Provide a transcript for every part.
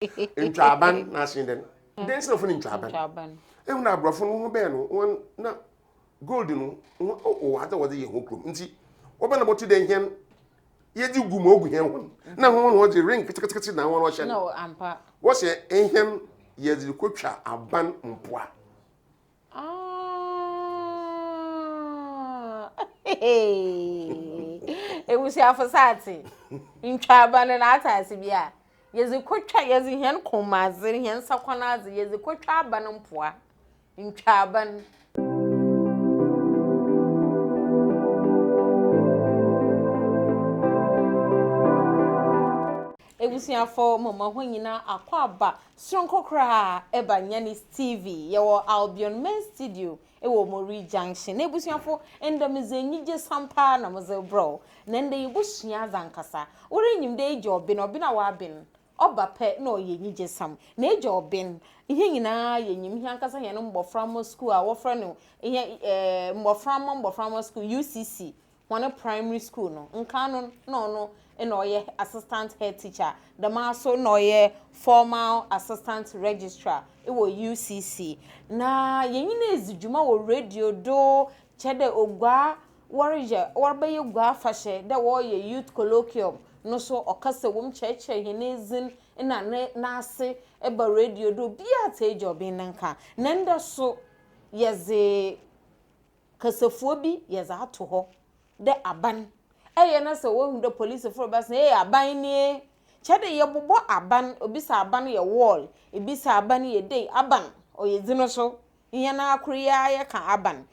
Ntwaban na asinden. Den se no fun ntwaban. Ehun na abrofo no ho be no won na gold no o hada wode ye ho krom. Nti wo be na botu den hen ye di gu mo ogu hen ho. Na ho no wode ring kitikiti na ho no hye. No ampa. Wo se hen ye di kotwa aban mpoa. Ewusi afosati. Ntwaban na atase bia. Yezi kotwa yezi hen komaze hen sakwanaze yezi kotwa aban mpoa. Ntwaban. Ebusiafo mama ho nyina akwaba sonkokra eba Nyanis TV yewo Albion Main Studio ewo Mori Junction ebusiafo endamize nyije sampa na moze bro na nde yibusua zankasa ori nyimde eje obin obina wa bin oba pe na oye nyije sam na eje obin ihe nyina ye nyim ihe ankasa he no mboframo school a wo fra no ihe mboframo school UCC one primary school no nka no no assistant head teacher the maso no formal assistant registrar ewo UCC na yenyina ezidwuma wo radio do chede ogwa warbaye gwa fashe da wo ye youth colloquium no so okase wom cheche henezin na ase eba radio do bia teje obin nanka nenda so yeze kasafuo bi yeze ato ho de aban eye na so wo hu police for bas aban ni chede ye bobo aban obisa aban ye wall ebisa aban ye day aban oyezi no so ihe na akuriya ye ka aban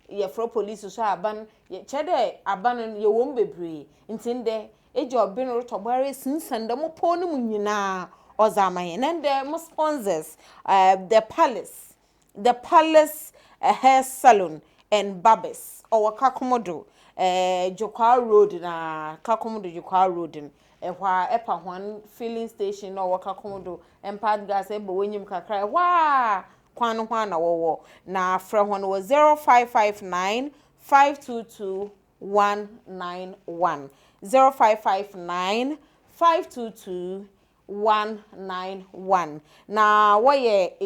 ye for police so aban ye chede aban ye wom bebre ntinde eje obin rotobare sinsanda mo po no nyina ozamaye nende mo sponsors the palace hair salon and barbers owaka komodo Jokwa Road na Kakomodo Jokwa Road ehwa epa one filling station no waka komodo empad gas ebo wenyim kakra wa kwano hwa na wowo na fra ho no 0559 522 191 0559 522 191 na woye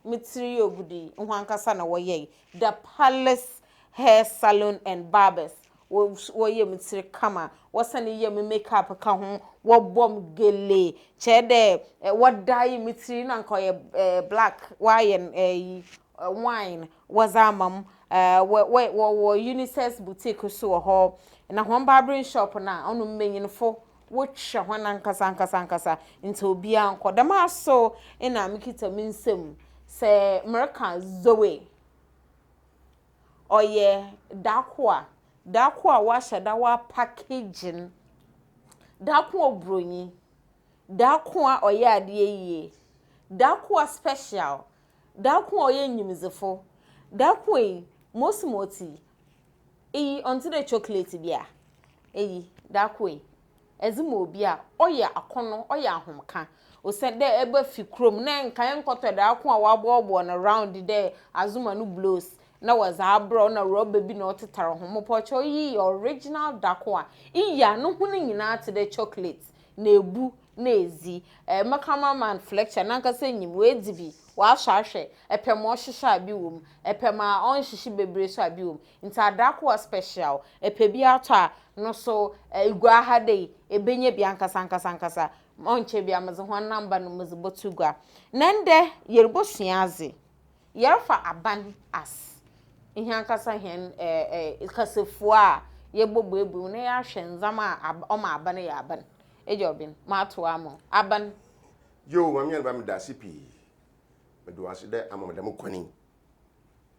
mitiri ogudi hwankasa na woye the palace hair salon and barbers wo ye mitiri kama wasani ye makeup ka ho wo bom gele chede wo dye mitiri na nko ye black wine wine wazamam wo unisex boutique so ho na ho barbering shop na onu mmenyinfo wo twa ho na nkasa nti obi anko dama so ina mikita minsem se America Zoe oye dakwa washa da wa packaging dakwa obronyi dakwa oye adie dakwa special dakwa oye nyimizefo dakwa mosmoti onto the chocolate bia dakwa ezimo obi a oye akono oye ahomka o said there ebe fi krom na nkan nkoto dakwa wa bobo na round there azuma no blows na was abro na rubber bi na otetaro homo pocho yi original dakwa iya no hunu nyina te the chocolate na ebu na ezi makamaman flexion na nka se nyim we dibi wa hwahwe epemo hwehwa bi wom epema on hwehwe bebre so abi wom nta dakwa special epebi ato a no so igwa ha dey ebenye bi ankasa onche bi amaze ho number no muzebotu gwa nende yerbo suaze yerfa aban as ihe ankasa hen kasefo a yebobo ebu na ya hwenzama oma aban ya aban ejobin ma to amo aban yo mamia ba mda sipi medo aside amamdam kwani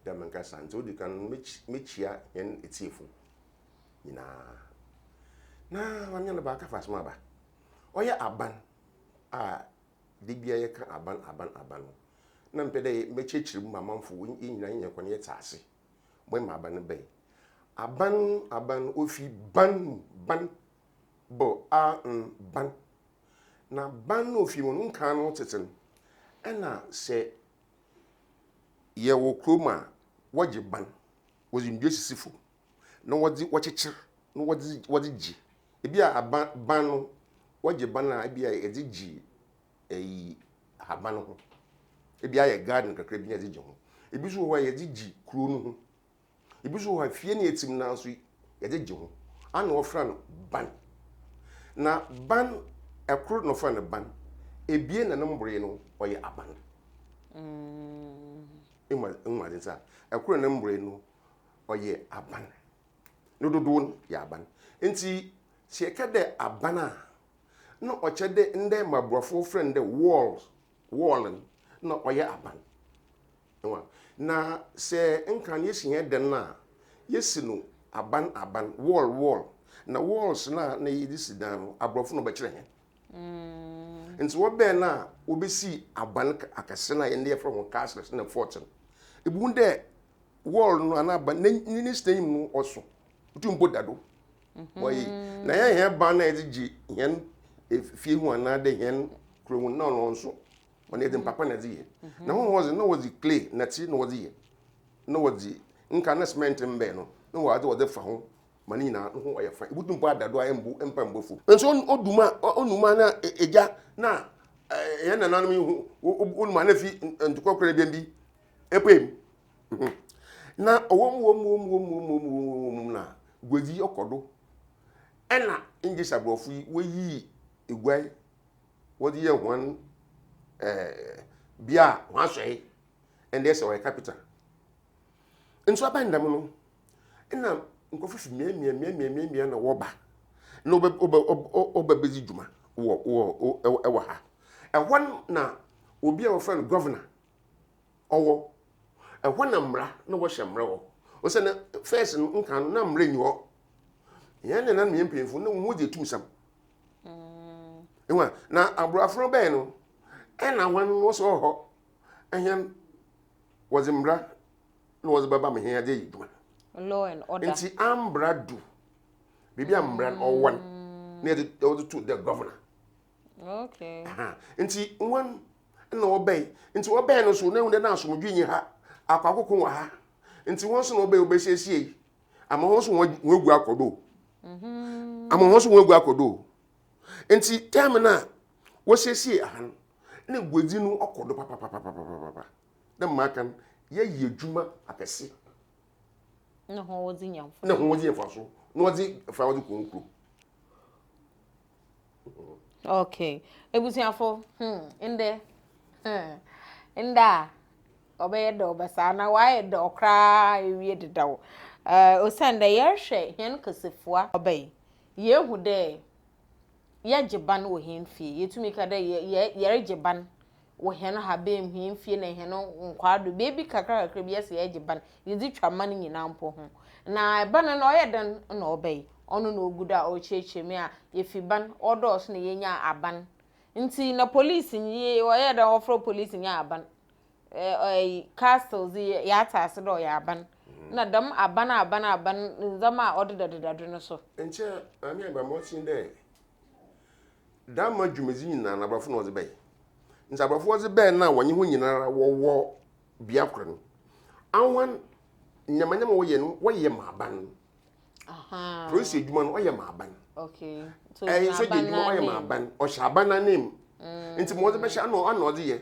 da mankasa nto di kan mechia hen etiefu nyina na mamia ba ka fasma ba oya aban a dibia ye ka aban na mpede mechechirim mamamfo nyina nyekwane yetase boy ma aban be aban ofi ban bo ban na ban ofi mo nka no teten ena se ye wo kroma woje ban wozi ndwe sisifo na wochecher na woji ebi a ban no woje ban na ebi a edigi haban ho ebi aye garden kakra bi na yɛde ho ebi so ho yɛde gi kuro no ho ebi so ho fie na etim na so yɛde gi ho ana wɔfra no ban na ban ekro no fra no ban ebie na nombre no ɔyɛ aban Ima dinsa ekro na nombre no ɔyɛ aban no dodo yɛ aban enti se ekede abana no ɔkyɛde ndɛ mabrofo friend de wall no ɔyɛ aban na se nkan yesi den na yesi no aban wall na walls na yidi sidan no abrofo no bɛkyerɛ he nti wo bɛ na obesi aban akase na yende from Kasa na 14 ebu de wall no ana aban ni stain no ɔso tumbo dado Boy, na ya ban na edigi yen fie hu ana de yen kro na no nso on edin papa na di na ho was the clay na ti no was the no was the nka na cement mbe no no wa de fa ho mani na ho oye fa ibutum pa dado ayembu empambo fu nso onuma na eja na yen na nanom hu onuma na fi ntukokre bi epem na owom na gwezi okodo ena English abrofu we yi egwai wodi ye hwan bia hwan hwei and there's our capital nso abandam no ena nkofufi mia na wo ba na oba bezi djuma wo ha ehwan na obi a wo friend governor owo ehwan na mra na wo hye mra wo o se na first nkan na mra nyi wo yan na me mpemfo na wo je tum sam enwa na abrafro ben no ena wan wo so ho ehyan was mra no was baba me here dey djuma law and order nti ambra do bibi ambra owan na the to the governor okay nti wan na obey nti obey no so na hu na asomdwe nyi ha akwakoko wa ha nti won so na obey obehyesie ama won so wegu akodo ama won so wegu akodo nti time na wo hyesie ahan na gwedi no okodo papa na makan ye yedwuma apese na ho wodi nyamfo so na wodi fa wodi konkro okay ebusiafo inda obeye do basana waye do kra ewie dedawo osanda yerhwe hen kasefua obey yehu de yegiban wo hen fie yetumi ka de yeregiban wo hen ha bem hen fie na hen nkwado bebi kakra bi yesi yegiban yedi twaman nyina mpo ho na bana na oyeden na obey onu na oguda o chechemi a yefiban odos na yenya aban nti na police nyi oyeden ofro police nya aban castles ya tase do ya aban na dam aban zama odededado no so enche ami aba mo tin de da ma dwumezi nyina na abrafo no ze bay nti abrafo ze bay na wonye ho nyina wo biakro no anwan nyamanyama wo ye no wo ye ma aban police edwuma no wo ye ma aban okay so edwuma wo ye ma aban o sha aban na name nti mo ze be sha no ana oze ye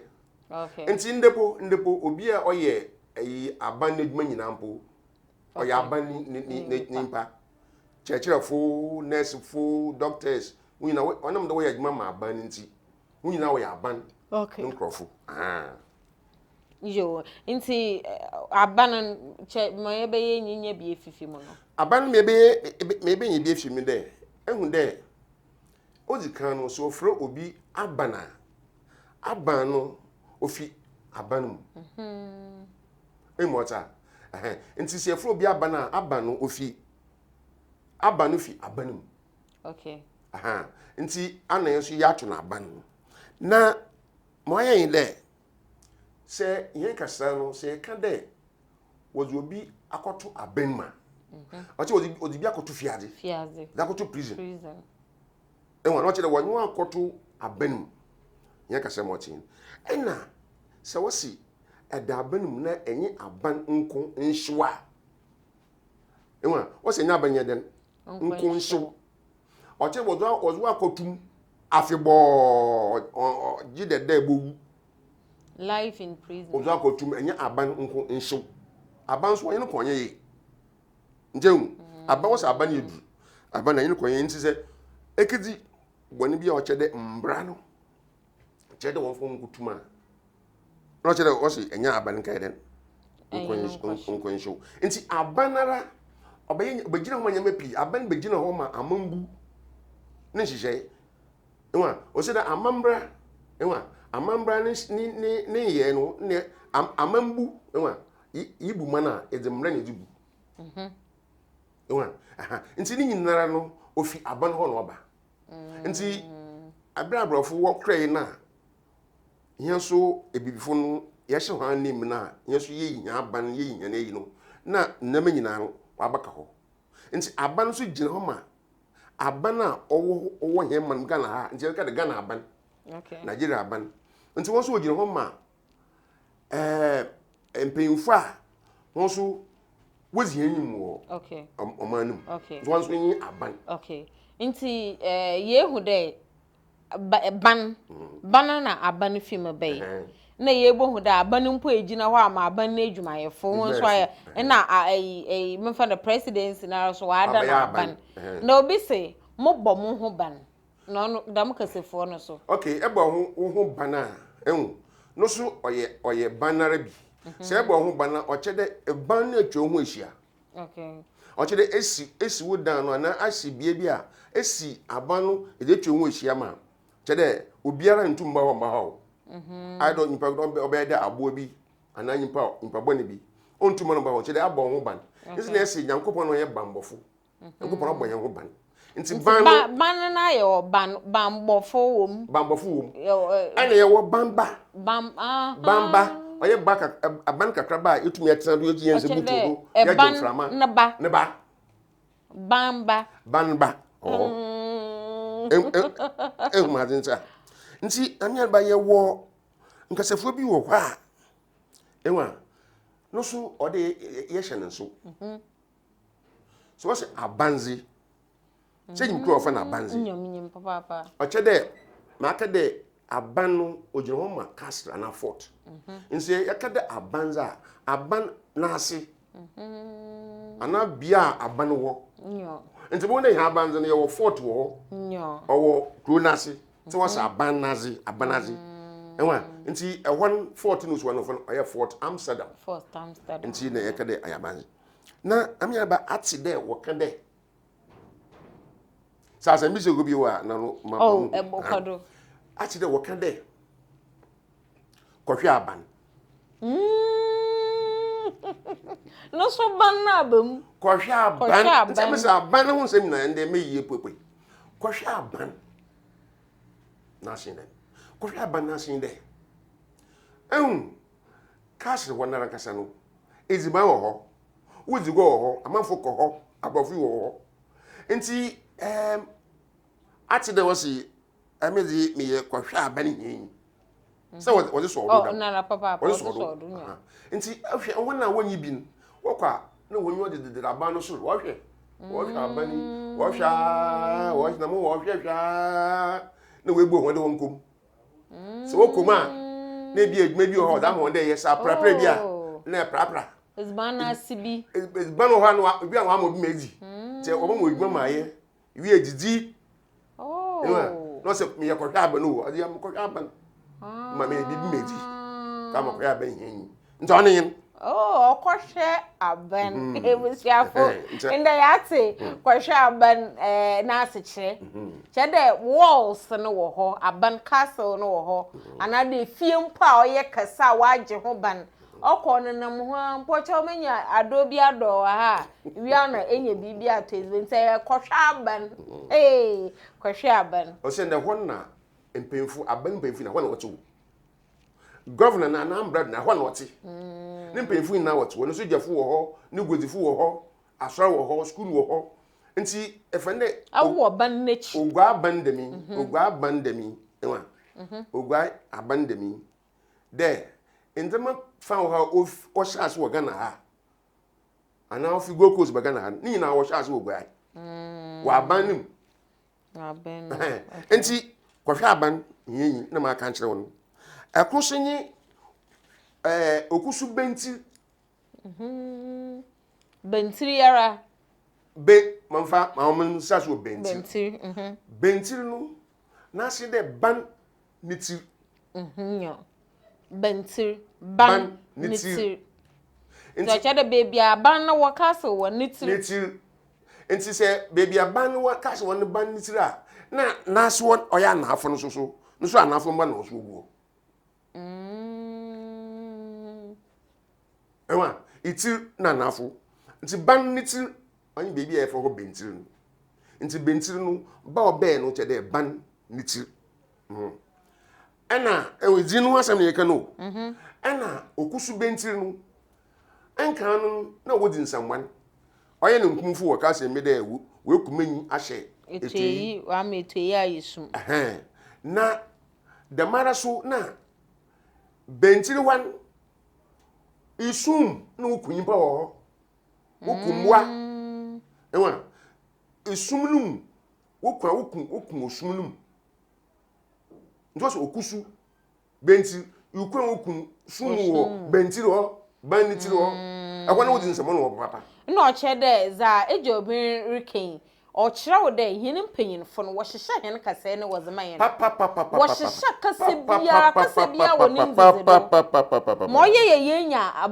okay nti ndepo obi a oye aban na edwuma nyina mpo oye aban ni mpa chechirefo nurse fo doctors wina onam do wo ye adwuma ma aban nti wina wo ye aban okay nkrofo yo nti aban che moye be ye nyinya bi efifi mu no aban mebe nyi bi efifi mi de ehun de ozikan no so ofro obi abana aban no ofi aban mu emota nti se ofro obi abana aban no ofi aban no fi aban mu okay nti anan so ya atwe na aban mu na moye yin de se yen Kasa no se ka de wozu obi akoto aban ma oche wozi bi akoto fiade da akoto prison enwa no che de wanyu akoto aban mu yen Kasa mo tin ena se wosi eda aban mu na enye aban nko nhwa enwa wosi nya aban yeden nko nhwo oche wozu akotum afebo gide da bo life in prison ozo akotum enye aban nko nhyew aban so onye no konye yi njehu aban wo sa aban yedu aban na enye no konye nti se ekidi boni bia o chede mbra no chede won fo nkutuma no chede o si enye aban kai den nko nhyew nti abanara obegina ho nyama pi aban begina ho ma amambu ne hihye enwa o se da amambra enwa amambra ne ye no ne amambu enwa yibu mana edemra ne dibu enwa nti ni nyinara no ofi aban ho no oba nti abrabrofu wo krai na yenso ebibifo no ye hye ho anim na yenso ye nya aban ye nya na yi no na nnama nyina no wabaka ho nti aban so gina ho ma aban a owo heman Ghana ha nti ka de Ghana aban okay Nigeria aban nti won so ogina ho ma empemfu a won so wozi enyim wo okay omanum okay won so yin aban okay nti yehu de ban na aban film bay na yebohu da aban mpo ejina ho ama aban na adwumayefo won so ya na memfa the presidency na so ada na aban na obi se mobbo mo ho ban no dam kasefo no so okay ebo ho ban a ehun no so oye banara bi se ebo ho ban o chede ban na atwa ho ehia okay o chede esi wo dan no na asi bie bi a esi aban no edetwa ho ehia ma chede obiara ntumba ho mba ho I don't nipa obey da abo bi ana nipa bone bi ontuma no ba ho chede abo ho ban isi na esi nyankopon no ye bambofo nyankopon abo ye ho ban nti ban na ye bambofo wom ana ye wo bamba oye baka aban kakra ba etumi atena do ye yense buto do ya jomframa ne ba bamba mazinta nti anya ba ye wo nkasafo bi wo kwa enwa no so ode ye hye ne so so what's abanzi say you grow na abanzi nyom papa o chede ma ka de abanu ogire ho ma castle na fort nsi ya ka de abanza aban na ase ana bia aban wo nyo nti bo na ya abanza na ye wo fort wo nyo owo grow na ase so what's abanazi enwa nti one fort no so one of oya fort Amsterdam nti na ye ka de ayabanzi na amia ba ati de wo ka de sasa mbi se go bi wa na no ma ebokado ati de wo ka de kohwe aban no so ban na abam kohwe aban nti me sa aban ho nsem na ende me yie popo kohwe aban na sin kohwe aban na sin de Kasa wonara kasa no eziban wo ho wuzigo wo ho amanfo ko ho abofu wo ho nti ati de wasi amezi me ye kohwe aban hin se wo so do na papa wo so do nya nti ahwe wona wonyi bi wo kwa na wonyi wo de aban no so wo hwe aban wo hwa na mo wo hwa na we gbo ho de wonkom se wo koma na bi adwuma bi ho da mo de ye sa prapra bi a na prapra ezbana sibi ezbana ho no bi an wa mo bi meji te o mo adwuma ma ye wi ejiji no se me ye ko hwa aban o ade am ko hwa aban ma me bi meji ka mo ko hwa aban hin nto ne yin okohwe aban ebusiafo inda yate kohwe aban na asechire chede walls no wo ho aban castle no wo ho anade fie mpa oye kasa waje ho ban okọ no nam ho ampocho menya adobi ado ha wi na enye bibi atezbe nte kohwe aban kohwe aban o se nda honna empemfu aban empemfu na honna wotu governor na Anambra na honna wotu ne mpemfu na wotu no so jafo wo ho ne gozifu wo ho asra wo ho school wo ho nti efende awo ban nechi ogwa bandemi enwa ogwa abandemi de ndema fa wo ha o chance wo Ghana ha ana ofi go coast ba Ghana ha ni na wo chance wo gwa wa abanim aben nti Kwahwe aban yin na ma kan kire won. Ekrosenyi okusu benti. Bentiri yara. Be manfa ma saso benti. Bentiri. Bentiri no na se de ban niti. Yo. Bentiri ban niti. Nti cha de baby aban na wakase wo niti. Niti. Nti se baby aban wakase wo ban niti a na so oya na afo no so. No so anafo mba na so guo. Ewa, itir na nafo. Nti ban nitir, anyi baby e for bentir no. Nti bentir no ba obe no che de ban nitir. Ena ewedi no asem ye kano. Ena okusu bentir no. Enka no na wodi nsamwan. Oye ne nkumfu wo ka se me de we kumanyi ahye Eteyi wa me eteyi ayisum. Na the mara so na bentir wan isum na ukunyipa wo ukumwa ewa isum num ukun osum num nto so okusu bentir ukun sum wo bentir wo bannitir wo akwana wodi nsemo no papa Na oche de za eje obin riken o kire wo de hini mpanyinfo no wo hyehye hen kasa ne wo zema yen wo hyehye kasa bia wo nim zizedo mo ye yenya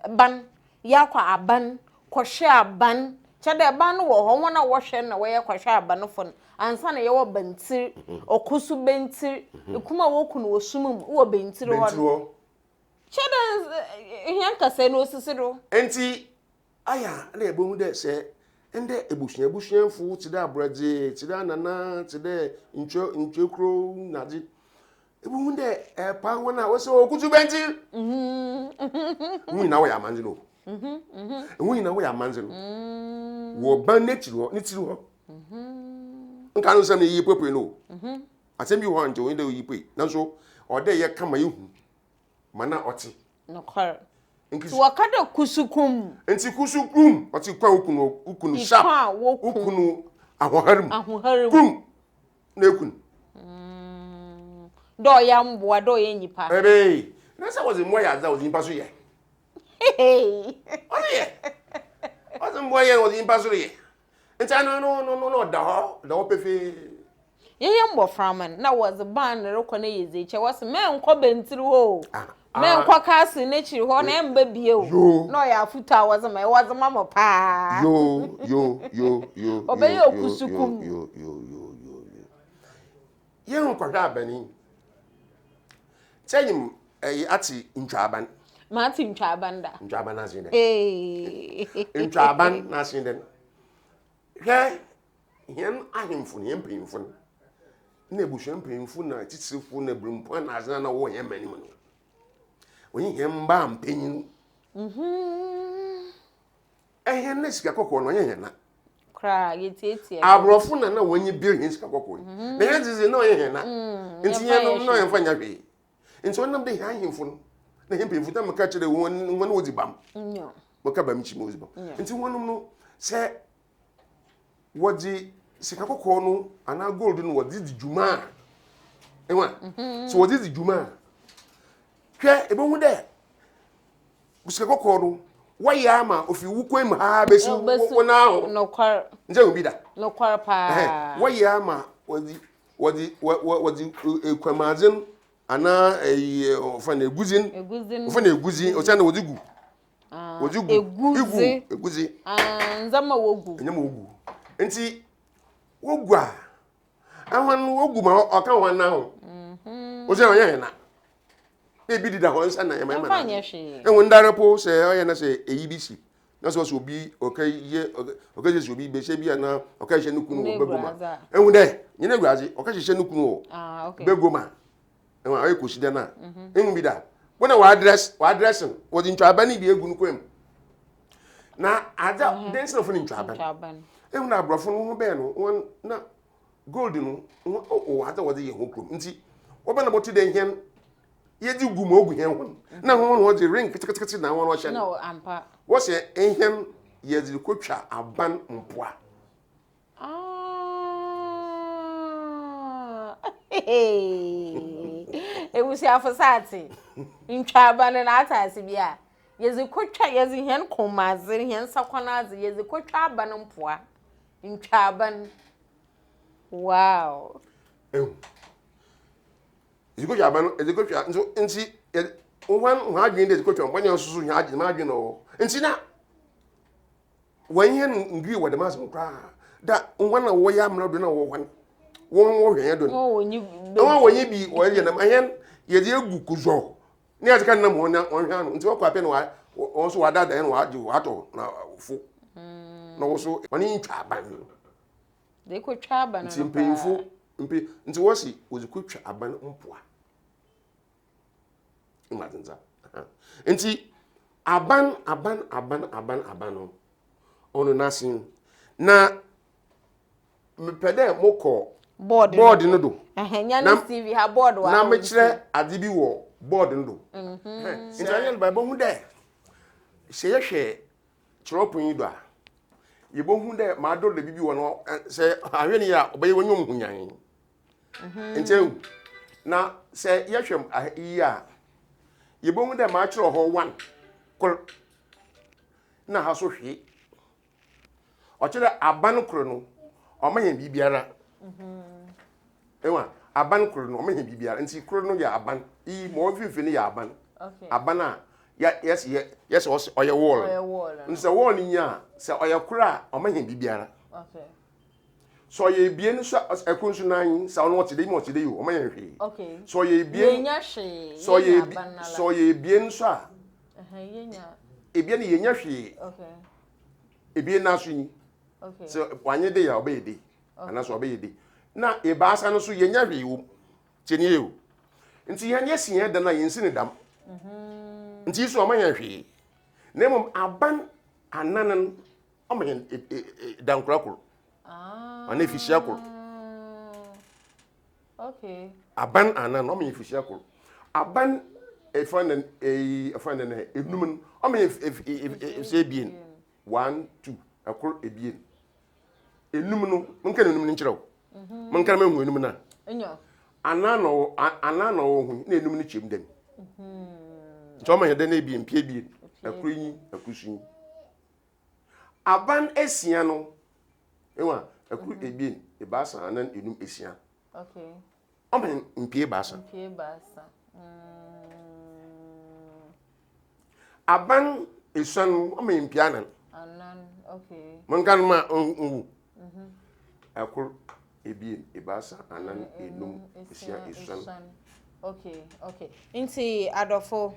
ban yakwa aban kwhwe aban chede ban no wo ho wona wo hwe na wo ye kwhwe aban fo ansa na ye wo bentir okusu bentir ekuma wo kunu osumum wo bentir wo chede hen kasa no osisido enti aya na ebo hu de se ende ebusuanfu ti da abraje ti da nana ti de nchokro naji ebo hu de pa wona wo se okutu bentir na wo ya manzi no na wo ya manzi no wo ban netiro nitiro nka no sem yi pepe no asem bi ho ante wo de yi pe nanso ode ye kama yehu mana oti no kwar wakada kusukum enti kusukum oti kwa ukunu sharp ukunu ahoharim kum na ekun do ya mboa do ye nyipa ebe na sa wozi mboa ya za wozi nyipa so ye wozi mboa ye wozi nyipa so ye enti no da ho pefe ye mbo framan na wozi ban rekọ na yeze che wose me nkọ bentiri ho me nkọ kasi na chiri ho na emba bie o no ya futa wozi ma wozi mama pa yo obeyo okusukum ye nkọhwa abani teyim ati ntwaban ma ati ntwaban da ntwaban na sin de ntwaban na sin de he yen ahemfo ne mpemfo na ebuhwe mpemfo na titirifo na brumpo na azana na wo yen manim no onye yen ba mpanyin ehen na sika kokko no yen na kra yetietie abrofo na wonye bill yen sika kokko na yen zizi na yen na nti yen no yen fanya hwe nti wonam de ahemfo no na yen mpemfo ta maka kire won wodi bam nyo maka bam chi mozi bam nti wonum no se wodi sika kokko no ana gold no wodi di juma enwa so wodi di juma hwe ebe hu de sika kokko no waya ama ofi wukwem ha besi wona ho no kwar nje obi da no kwar pa waya ama wodi ekwamazin ana ofana eguzin o chana wodi gu eguzi nzama wogu enyama wogu enti wogu a ahwan wogu ma oka hwan na ho o se onye na ebi dida ho nsa na yema na enwo ndare po se oye na se eyibisi na so obi okaye okaje obi be se bia na okaje nukunu begoma enwo de nyina guazi okaje nukunu begoma enwo ayi koshide na enwo bi da bona wa address wodi ntwabani bi egu nukwem na ada dance no funi ntwaban enwo na abrofo no ho be no na gold no o ada wodi ye hokrom nti obana boti de hien yedi gu mo gu hien ho na ho no wodi ring kitikiti na won hye no ampa wo se ehiem yedi kotwa aban mpoa Ebusi afosati. Ntwaba no na atase bia. Yezi kwatwa yezi hen komaze hen sakwanaze yezi kwatwa aba no mpoa. Ntwaba. Wow. Ezikotwa aba no ezikotwa nso nti one adwin de ezikotwa mbanya osusu nya adwin ma adwin no. Nti na wanyen ngwi wode masem kwa da nwana wo ya amna do na wo wan wo hwen do Oh wonyi bi wo ye na mahen ye de egu kuzo ni azika na mo na hwen no nti wo kwa pe no wo so wada da no waji wato na fu na wo so wani ntwa aban no de ko twa aban no nti mpemfo nti wo si ozikotwa aban mpoa imatinza nti aban no ono nasin na mepede moko board no do Nyanis TV ha board wa na mekire ade bi wo board no do Nkyiremu Bible hu de se yehwe chiropon yi do a yebo hu de ma do de bibi wo no se ahwe ni ya obaye wonyom hunyan nkyɛn na se yehwe yi a yebo hu de ma chiro ho 1 kor na ha so hwe ọchịrị aban kwuru no ọmaghị bibiara ewa aban kwuru no ọmaghị bibiara nti kwuru no ya aban i ma ofifi ni ya aban aban a yes oye wall nse wall nya se oye kwuru a ọmaghị bibiara so ye bien so ekunsu nan sa ono ọchịrị ime ọchịrị yo ọmaghị hwe so ye bien so ye bien so a ebien ye nya hwe ebien na so yi so wanye de ya obeyede ana so obeyede na ebaasa no so yenya hwewo chenie o nti yanye siye da na yensi ne dam nti so omanya hwe na mom aban ananan omanyen dan kurakuru ana efisia kuru aban anan omanyen efisia kuru aban efan na enum omanyen efisia bien 1 2 akor ebien enum no monka enum ni nkyerɛw monka ma hu enum na enyo anano hu na enum ni kyem dem nti o ma yede na ebien pie ebien akor yi akusun aban esia no ewa akor ebien ebaasa anan enum esia o ma mpie baasa aban esuan o ma mpie anan Mangan ma akor ebien ebasa anan enum esia esuan. Okay. Inti adofo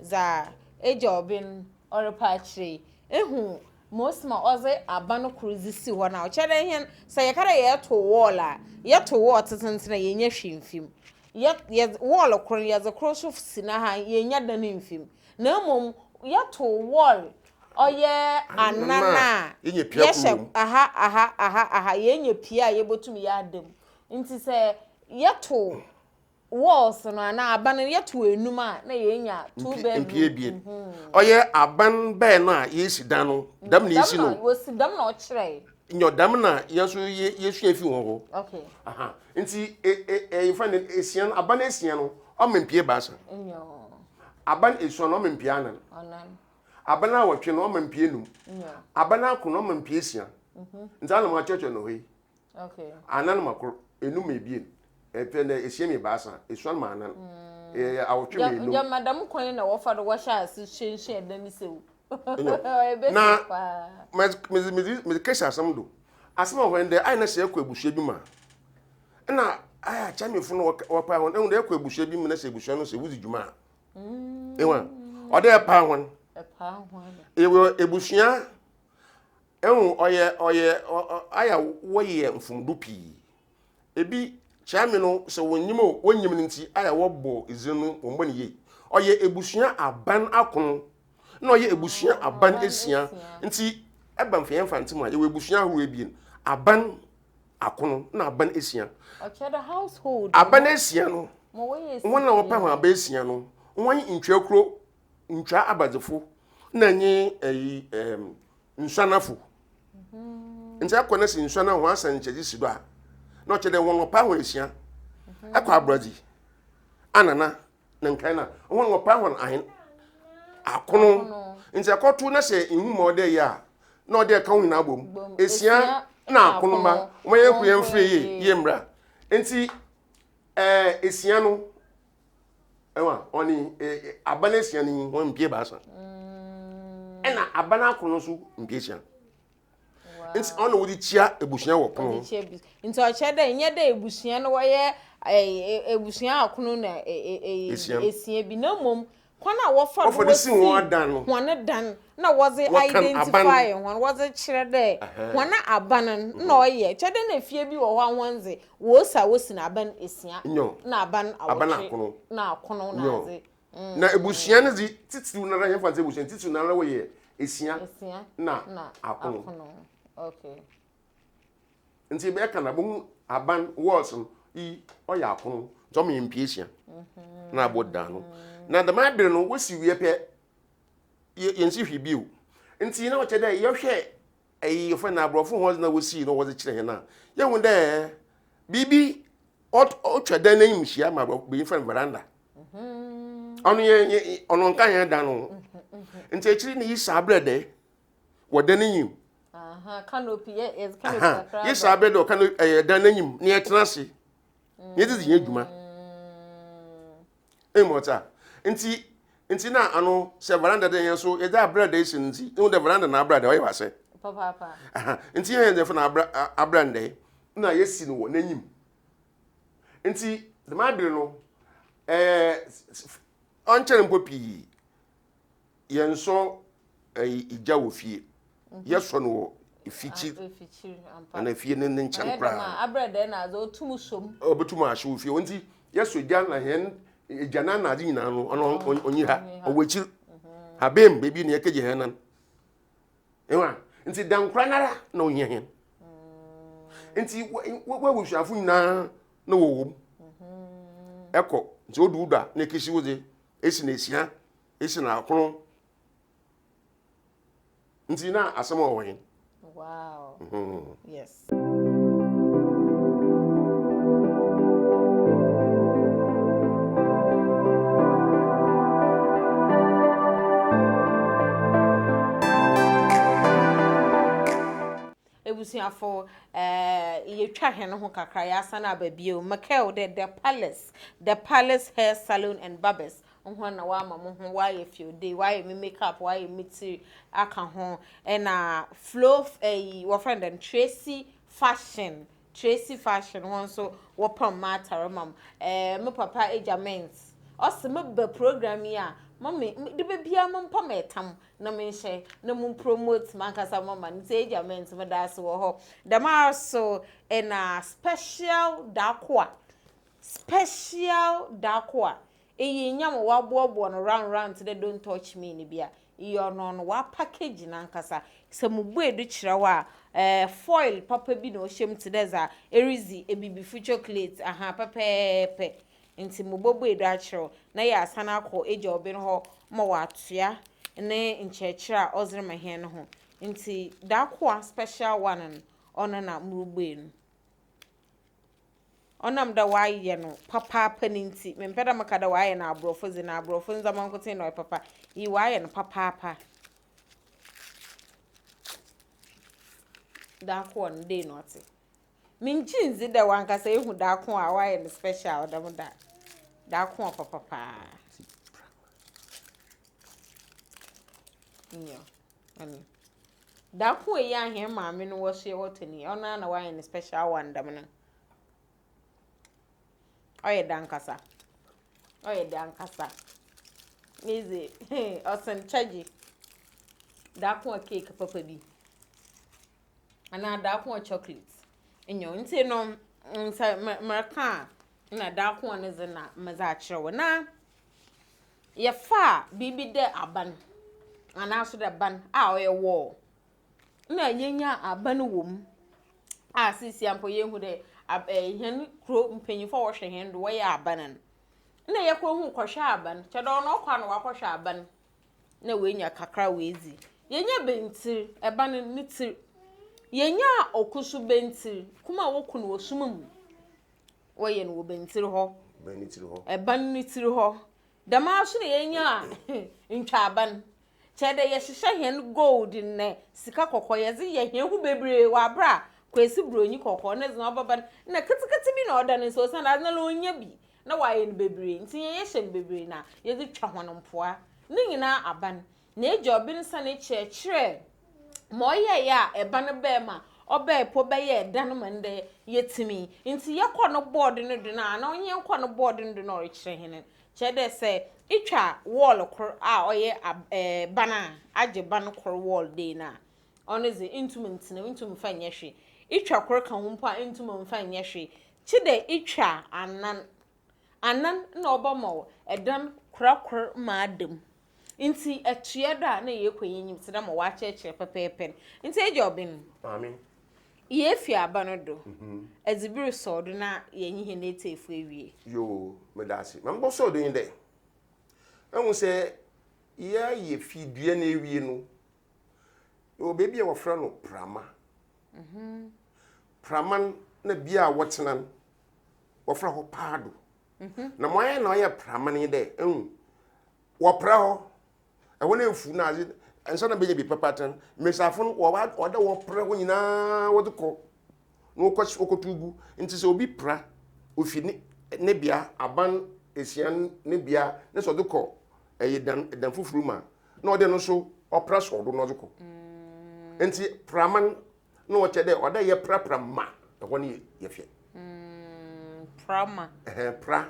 za ejobin orepa chire. Ehu mosma oze abano cruise si ho na. Ochere hen say yakara ye to wall a. Ye to wall tentena ye nya hwemfim. Ye wall kron ye ze cross of sina ha ye nya dan mfim. Na mom ye to wall oye anana yeshe aha yenye pia yebotumi ya adem nti se yeto walls no ana aban yeto enuma na yenya 2 bedroom oye aban be na yesi dan no dam na yesi no wo si dam na ochire nyo dam na yeso yesu afi ho aha nti you find esian aban esian no o mempie baasa nyo aban esuan no mempie anan abana wotwe no mampie num abana akono mampie sia nza na ma church no hei anan makro enum ebien epe na esie me baasa esuan ma anan awotwe me enum ya madam kwan na wo fa do wo sha ase hyenhye dan sewu na me kesa asam do asama when de ai na se ekwa ebuhye bi ma na aya chamefo no wo pa hon de ekwa ebuhye bi mu na se ebuhye no se wuzi djuma ewa ode pa hon ewe ebushia ehun oye aya woye mfumdu pi ebi chame no se wonyim nti aya wobo izinu wombani ye oye ebushia aban akon na oye ebushia aban esia nti eba mfemfa ntim a ewe ebushia ho ebien aban akon na aban esia the household aban esia no wona wo pa ho aban esia no won ntwakuro ntwa abadzefo na nyi nsanafo nti akona si nsana ho asan nkyegi sido a na ochede won pa ho esia akwa abraji anana na nkaina won wo pa won ahen akono nti akoto na se ihu mo de ya na ode ka hu na abom esia na akono ma mo ye ku ye mfre ye mra nti esia no ewa oni abana esia ni won mpie ba sa ena abana akono so mpie esia nti ono wodi chia ebusua wo pono nti o che de nye de ebusua no wo ye ebusua akono na esia bi na mom kwana wo fa wo si won dan dan na was identify won was kire de wana aban na oye che de na fie bi wo ho anwonze wo sa wo si na aban esia na aban akono na akono na ze na ebusua ne di titiru na ra fa ze ebusua titiru na ra wo ye esia na akono okay nti be ka na bo aban words I oya akono zo me mpie esia na aboda no na the madre no wosi wie pe yensi hwibio nti na oche de ye hwe ayi fa na abrofo ho na wosi no wo kire he na ye hu de bibi otwa dan na yimhia ma be fa veranda onu ye onu nka ye dan no nti ekiri ni yisa abrede wo dan yim canopy is canopy yisa abrede o canopy dan yim na ye tenase ye dizi ye dwuma emota nti na ano se veranda de yen so e da brada isi nti no de veranda na brada o yewase papa nti yen de fa na abranda na yesi no n'anyim nti de madre no on chere mpopi yen so ija wo fie yeso no ifichi ana fie ne nchen kra abrada na zo tumusom obetum ahye wo fie nti yeso ija na hen ejana na adi nyina no ono onyi ha owechi habem bebi ne yakeje henan ewa nti dankra nara na onyi hen nti wawuhwafo nyina na wowom eko nti oduda na keshi woze esi na esia esi na akono nti na asema wo hen wow yes ebusiafo ye twa he no ho kakra ya sana ababio makel the palace hair salon and barbers ho na wa ma mo ho wa ye fiode wa ye makeup wa ye miti aka ho na flow wo friend and Tracy fashion won so wo pam matter mam me papa ejaments o me be program ya mama de bebia mo pam etam na me hye na mo promote man kasa mama nti ejaments me da so ho da ma so na special dakwa eyi nyam wa bobo no round they don't touch me ni bia iyo no wa package na nkasa se mubu edu kire wa foil papa bi no hyem tedeza erizi ebibifu chocolate pepe nti mubobo edu akire na ya asana akọ eja obi no ho ma wa atua ne nchechira ozre mahen no ho nti dakwa special one on na murubu enu onam da waye no papa ninti mempeda makada waye na abrofo zi na abrofo nzama nkote no papa yi waye no papa da ko on dey not minjinzi da wankasa ehu da ko a waye no special da ko papa nyo ani da ko e ya he maame no wo hye wotani ona na waye no special one dam no oye dankasa easy osen chaji dakwa cake papa bi ana dakwa chocolate enyo nti no nsa maraka na dakwa ne zina maza kirewo na ye fa bibi de aban ana so de ban a oye wo na yenya aban wom a sisi ampo yehu de hen kro mpanyifo wo hwe hen do wo ya abanan na ye kro hu kwhwe aban che do no kwa no wakwhwe aban na wenya kakra wezi yenya bentir eban ni tir yenya okusu bentir kuma wo kunu osumum woye no bentiri ho benitiri ho eban nitiri ho dama so na yenya ntwa aban chede ye hihye hen gold ne sika kokoye ze ye hen hu bebre wa bra kwesi bronyi kokko ne zna obaba na kitikiti bi na oda ne so sana na onya bi na wa ye no bebre nti ye hye bebre na ye de twa hono mpoa ne nyina aban na ejobi nsa ne chekire mo ye ya eban be ma oba epo be ye dan mande yetimi nti ye kɔ no board no do na na onye kɔ no board no do na orikire hene chede se itwa wall kor a oye bana age ban kor wall dey na oneze instrument na intum fa nyehwe itwa kor ka ho pa intum fa nyehwe chide itwa anan na obama edan krakor ma adam nti etue do a na ye kwenyim se na ma wa chekire pepepen nti ejobin amen ye fi abano do ezibiru so do na ye nyi he na etefu ewie yo medasi mambo so do inde ehun se ye fi due na ewie no o bebi e wofra no prama praman na bia wotenan wofra ho paado na moye na oye praman de ehun wopra ho e wona efu na azi enso na beje bi papatan mesafun wo oda wopra ho nyina wodko no okotugu nti se obi pra ofi ne bia aban esian ne bia ne so dko dan fufuru ma na ode no so opra so do no dko nti praman no wo chede oda ye prapra ma e woni ye fie prama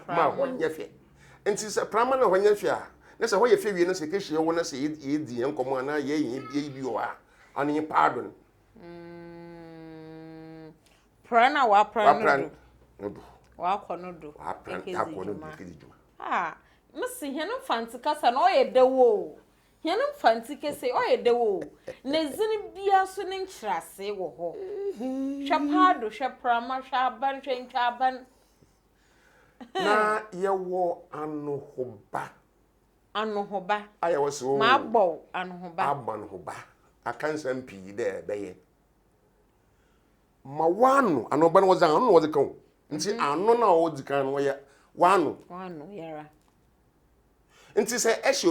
ma woni ye fie nti se praman na woni ye fie a na se ho ye fie wie no se kehie wo na se ye di enkomo ana ye bi o a ani pardon prana wa prana do wa kono do wa prana kono do kedi juma msi henu fanti kasa na oye dewo henu fanti kese oye dewo na zini bia so ne nkyirase wo ho hwapado hwaprama hwaban hwentwaban na ye wo anohoba aya wo so ma gbo anohoba abanhoba akan sampi de beye ma wano anoba no wozan no wozi kan nti ano na wozi kan no ye wano yara nti se ehye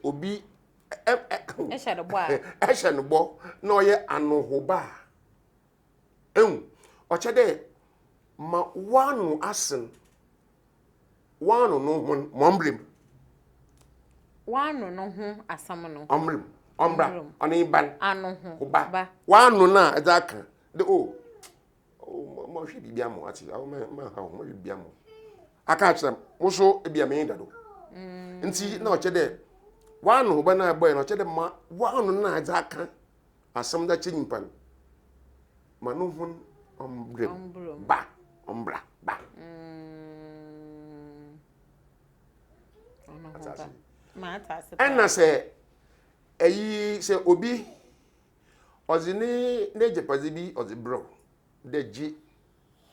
obi ehye no bo a ehye no bo na oye anohoba ochede ma wano asen wano no hon momblem wano no ho asam no ombra oni ban ano ho ba wano na ezaka de mo hwe bibia mo ati ma ha mo bibia mo aka chem mo so ebia me ndado nti na ochede wano ho ba na boy na ochede ma wano na ezaka asam da chinyimpan ma no hon ombra ba ana se eyi se obi ozini nejepazi bi ozibro deji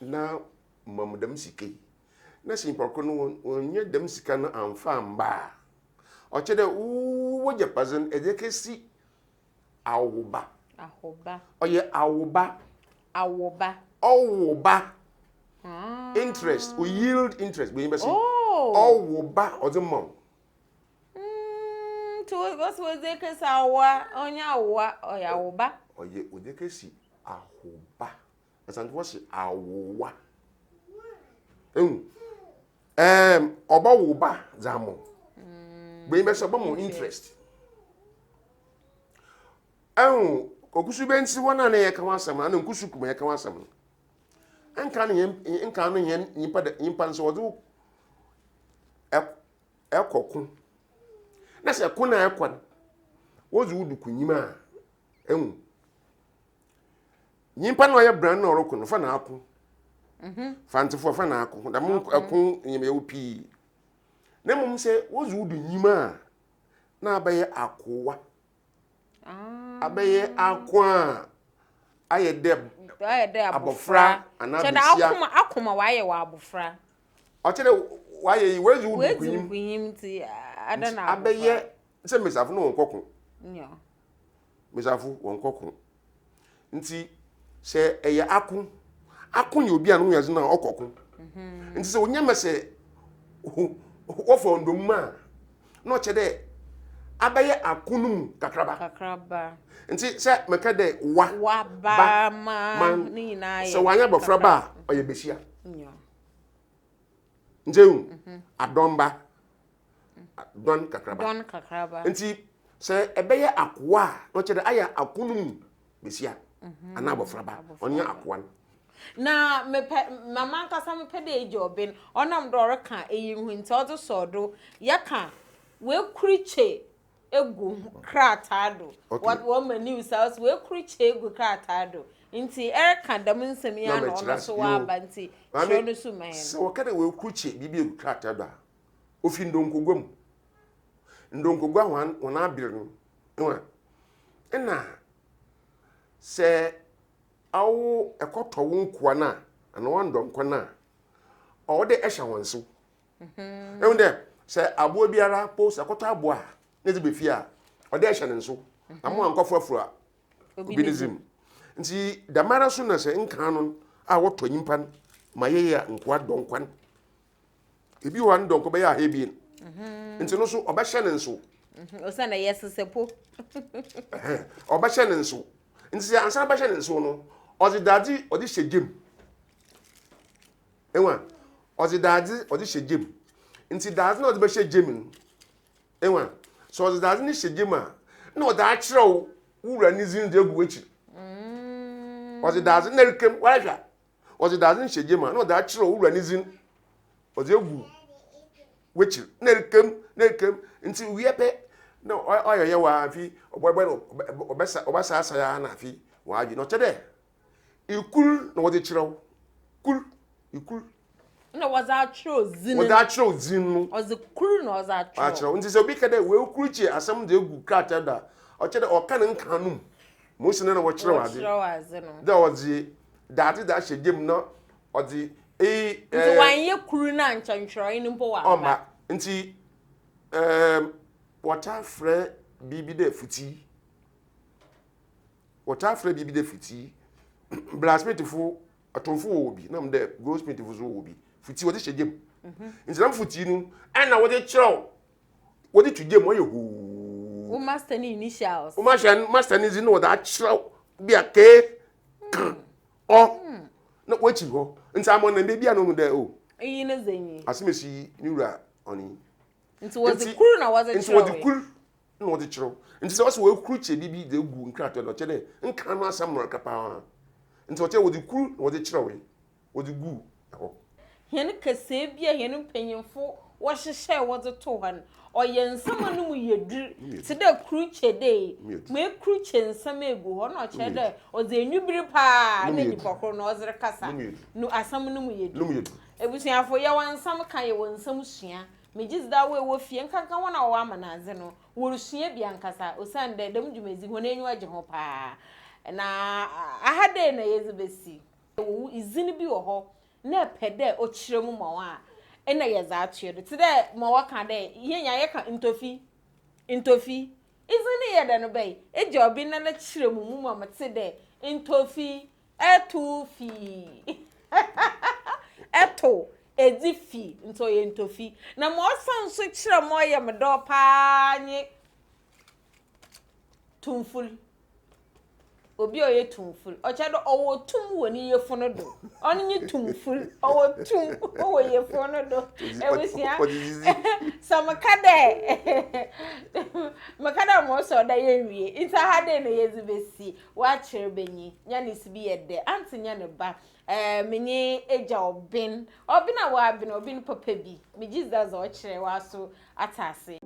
na mamudam sike na simpoko no onye dam sika no amfa mba ochede wo jepazin ejekesi awoba oye awoba interest o yield interest be yimbe si awoba ozimom to go so zekesi awa onye awa oya awoba oye odekesi ahoba asanti wo si awowa oba woba zamo be yimbe so bomo interest okusu bensi wona na ye kan asam na nkusu kuma ye kan asam nka no yen nyimpa nso wodu ekokun na se kuna ekwan wozu wudu kunyima nyimpa no ye brand na orokun fa na akun fantifo fa na akun da mun akun nyime upi na mum se wozu wudu nyima na abaye akowa abaye akwa aye de abofra anabisia akoma waye wa abofra ochede waye wezu kunyim ti adana abaye se mesafu no wonkokun nyo mesafu wonkokun nti se eye akun ye obi anu yazu na okokun nti se onyama se wo fo ndoma no chede abaye akunum kakraba nti se meka de wa ba man ni na ye se wanya bofra ba oye besia njeu adomba don kakraba nti se ebeye akwa no chede aya akunum besia ana bofra ba onya akwa na mama Kasa mepe de Agya Obeng onam dore ka eyihu nti ozo sodo yaka we kuriche egu kratado what woman news house we kuriche egu kratado nti erka dam nsem ya no ono so wa ba nti sho no su man so kada we kuriche bibi egu kratado a ofi ndonkogwam ndonkogwa wana abire no na se awo ekoto wonkoa na ana wandonko na o de ehya wonso de se abo biara post ekoto abo a ne ze befi a o de ehya ne nso amo ankofo afura obinizim nti damara so na se nkan no a woto nyimpa maye ya nkoa donkwan ebi wan donko be ya hebie nti no so obehya ne nso o sa na yesesepo obehya ne nso nti ansa obehya ne nso no ozi dadi odi shegem enwa ozi dadi odi shegem nti dadi na odi be shegem enwa so ozi dadi ni shegem a na odi a kire wura ni zin de egu echi ozi dadi na rikem wahwa ozi dadi ni shegem a na odi a kire wura ni zin odi egu wechi na rikem nti wiepe na oyoye wa afi oboyboy obasa asa ya na afi waji no chede ikul na wode chiraw kul ikul na waza chiro zin wode chiro zin no oze kul na waza chiro nti se obi kede we kuruchi asem de egu krata da o chede o kan nkanum mo sine na wo chiraw ade no da oze dati da shegem no oze nti wanye kuru na nchanchiro ni mpo wa oma nti wata frɛ bibi de futi wata frɛ bibi de futi blasmith fu atonfu wo bi na mde goldsmith fu zo wo bi futi wo de hyegem nti na futi nu ana wo de kyerɛw wo de tugem wo ye hu wo master ni initials wo master ni zinu wo da kyerɛw bi ake o na wo chi ho nti amon na bebi anu de o eyi na zenyi asimesi ni wura oni nti wo de kuru na wo de kyerɛw nti wo de kuru na wo de kyerɛw nti se wo so wo kuru che bibi de gu nkrato do kyede nka no asamro kapa nti wo che wo de kuru na wo de kyerɛw wo de gu ho hen kase bia hen mpanyimfo wo hyehye wo de to han oye nsam no mu yedur ti de kuru che de me kuru che nsam egu ho na che de o de enwibiri pa na nipokro na ozre kasa no asam no mu yedur ebusuafo ye wan nsam kan ye won nsam sua mejiz da wo fie nkankan wona wo amanaze no wo rusua bia nkasa osande dem dwumezi ho na enyu agye ho pa na ahade na yezebesi wo izini bi wo ho na pede o Nkyiremu mo a ena yeza atue ti de mo waka de yenya ye ka ntofi izini ye de no bei Agya Obeng na Nkyiremu mu mo mate de ntofi etufi eto edifi nto ye ntofi na mo san so kyerɛ mo ye me do pa nye tumful obi oye tumful o chedo owo tum woni ye fono do oni nye tumful owo tum owo ye fono do ewusia makada mo so da ye wie inta hade na ye zibesi wa kyerɛ benyi Nyanis bi ye de Auntie Nyaniba menye Agya Obeng obina wa abina obin papa bi me Jesus o kyerɛ wa so atase